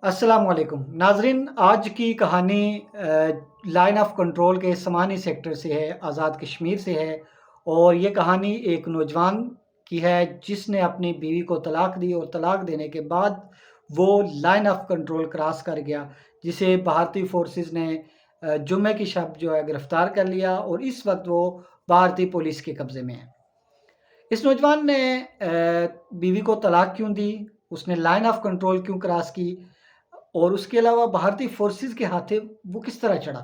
السلام علیکم ناظرین، آج کی کہانی لائن آف کنٹرول کے سمانی سیکٹر سے ہے، آزاد کشمیر سے ہے۔ اور یہ کہانی ایک نوجوان کی ہے جس نے اپنی بیوی کو طلاق دی، اور طلاق دینے کے بعد وہ لائن آف کنٹرول کراس کر گیا، جسے بھارتی فورسز نے جمعے کی شب جو ہے گرفتار کر لیا، اور اس وقت وہ بھارتی پولیس کے قبضے میں ہے۔ اس نوجوان نے بیوی کو طلاق کیوں دی، اس نے لائن آف کنٹرول کیوں کراس کی، اور اس کے علاوہ بھارتی فورسز کے ہاتھے وہ کس طرح چڑھا،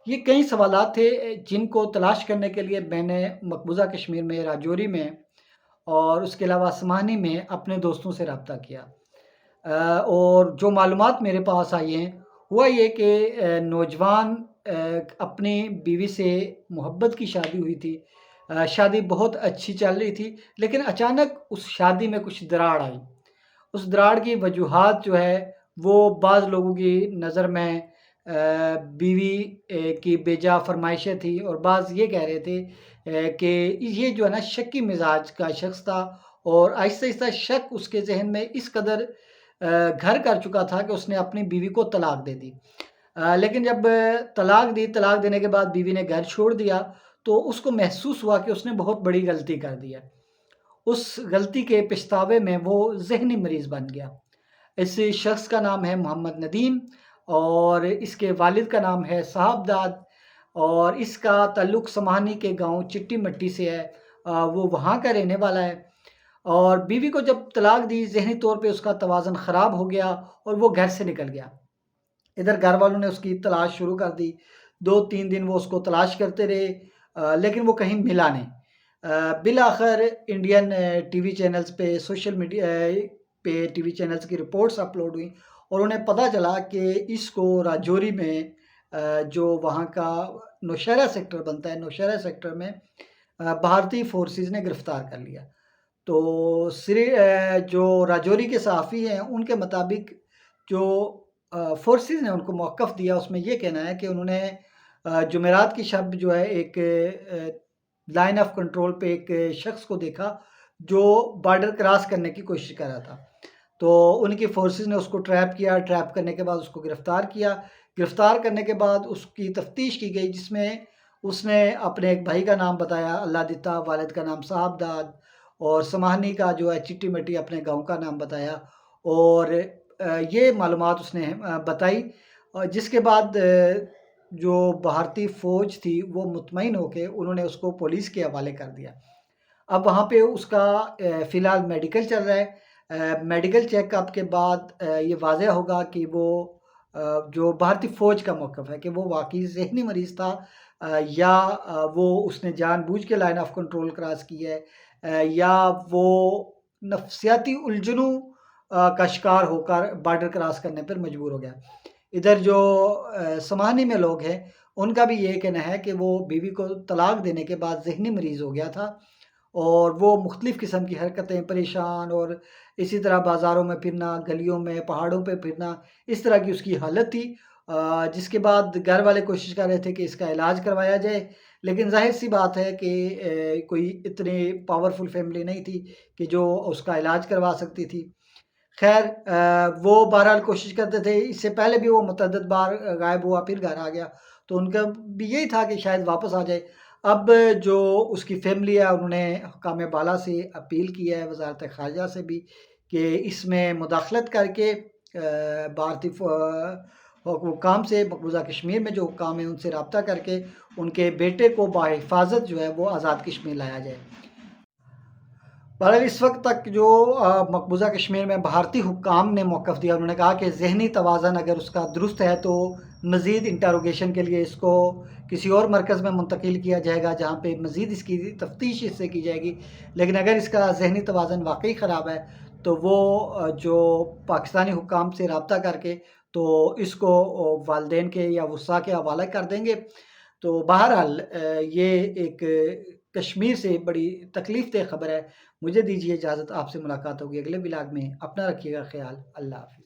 یہ کئی سوالات تھے جن کو تلاش کرنے کے لیے میں نے مقبوضہ کشمیر میں، راجوری میں اور اس کے علاوہ سمانی میں اپنے دوستوں سے رابطہ کیا۔ اور جو معلومات میرے پاس آئی ہیں ہوا یہ کہ نوجوان اپنی بیوی سے محبت کی شادی ہوئی تھی، شادی بہت اچھی چل رہی تھی، لیکن اچانک اس شادی میں کچھ دراڑ آئی۔ اس دراڑ کی وجوہات جو ہے وہ بعض لوگوں کی نظر میں بیوی کی بے جا فرمائشیں تھی، اور بعض یہ کہہ رہے تھے کہ یہ جو ہے نا شکی مزاج کا شخص تھا، اور آہستہ آہستہ شک اس کے ذہن میں اس قدر گھر کر چکا تھا کہ اس نے اپنی بیوی کو طلاق دے دی۔ لیکن جب طلاق دی، طلاق دینے کے بعد بیوی نے گھر چھوڑ دیا، تو اس کو محسوس ہوا کہ اس نے بہت بڑی غلطی کر دی ہے۔ اس غلطی کے پچھتاوے میں وہ ذہنی مریض بن گیا۔ اس شخص کا نام ہے محمد ندیم، اور اس کے والد کا نام ہے صاحب داد، اور اس کا تعلق سمانی کے گاؤں چٹی مٹی سے ہے۔ وہ وہاں کا رہنے والا ہے، اور بیوی کو جب طلاق دی، ذہنی طور پہ اس کا توازن خراب ہو گیا، اور وہ گھر سے نکل گیا۔ ادھر گھر والوں نے اس کی تلاش شروع کر دی، 2-3 دن وہ اس کو تلاش کرتے رہے، لیکن وہ کہیں ملا نہیں۔ بالآخر انڈین ٹی وی چینلز پہ، سوشل میڈیا پہ ٹی وی چینلز کی رپورٹس اپلوڈ ہوئیں، اور انہیں پتہ چلا کہ اس کو راجوری میں جو وہاں کا نوشہرہ سیکٹر بنتا ہے، نوشہرہ سیکٹر میں بھارتی فورسز نے گرفتار کر لیا۔ تو جو راجوری کے صحافی ہیں ان کے مطابق جو فورسز نے ان کو موقف دیا، اس میں یہ کہنا ہے کہ انہوں نے جمعرات کی شب جو ہے ایک لائن آف کنٹرول پہ ایک شخص کو دیکھا جو بارڈر کراس کرنے کی کوشش کر رہا تھا۔ تو ان کی فورسز نے اس کو ٹریپ کیا، ٹریپ کرنے کے بعد اس کو گرفتار کیا۔ گرفتار کرنے کے بعد اس کی تفتیش کی گئی، جس میں اس نے اپنے ایک بھائی کا نام بتایا اللہ دتا، والد کا نام صاحب داد، اور سماہنی کا جو ہے چٹی مٹی اپنے گاؤں کا نام بتایا، اور یہ معلومات اس نے بتائی، جس کے بعد جو بھارتی فوج تھی وہ مطمئن ہو کے انہوں نے اس کو پولیس کے حوالے کر دیا۔ اب وہاں پہ اس کا فی الحال میڈیکل چل رہا ہے۔ میڈیکل چیک اپ کے بعد یہ واضح ہوگا کہ وہ جو بھارتی فوج کا موقف ہے کہ وہ واقعی ذہنی مریض تھا، یا وہ اس نے جان بوجھ کے لائن آف کنٹرول کراس کی ہے، یا وہ نفسیاتی الجھنوں کا شکار ہو کر بارڈر کراس کرنے پر مجبور ہو گیا۔ ادھر جو سمانی میں لوگ ہیں ان کا بھی یہ کہنا ہے کہ وہ بیوی کو طلاق دینے کے بعد ذہنی مریض ہو گیا تھا، اور وہ مختلف قسم کی حرکتیں، پریشان، اور اسی طرح بازاروں میں پھرنا، گلیوں میں، پہاڑوں پہ پھرنا، اس طرح کی اس کی حالت تھی، جس کے بعد گھر والے کوشش کر رہے تھے کہ اس کا علاج کروایا جائے، لیکن ظاہر سی بات ہے کہ کوئی اتنی پاورفل فیملی نہیں تھی کہ جو اس کا علاج کروا سکتی تھی۔ خیر، وہ بہرحال کوشش کرتے تھے، اس سے پہلے بھی وہ متعدد بار غائب ہوا، پھر گھر آ گیا، تو ان کا بھی یہی تھا کہ شاید واپس آ جائے۔ اب جو اس کی فیملی ہے انہوں نے حکام بالا سے اپیل کی ہے، وزارت خارجہ سے بھی، کہ اس میں مداخلت کر کے بھارتی حکام سے، مقبوضہ کشمیر میں جو حکام ہیں ان سے رابطہ کر کے ان کے بیٹے کو بحفاظت جو ہے وہ آزاد کشمیر لایا جائے۔ بہرحال اس وقت تک جو مقبوضہ کشمیر میں بھارتی حکام نے موقف دیا، انہوں نے کہا کہ ذہنی توازن اگر اس کا درست ہے تو مزید انٹروگیشن کے لیے اس کو کسی اور مرکز میں منتقل کیا جائے گا، جہاں پہ مزید اس کی تفتیش اس سے کی جائے گی۔ لیکن اگر اس کا ذہنی توازن واقعی خراب ہے تو وہ جو پاکستانی حکام سے رابطہ کر کے تو اس کو والدین کے یا وسا کے حوالے کر دیں گے۔ تو بہرحال یہ ایک کشمیر سے بڑی تکلیف دہ خبر ہے۔ مجھے دیجیے اجازت، آپ سے ملاقات ہوگی اگلے ولاگ میں۔ اپنا رکھیے گا خیال۔ اللہ حافظ۔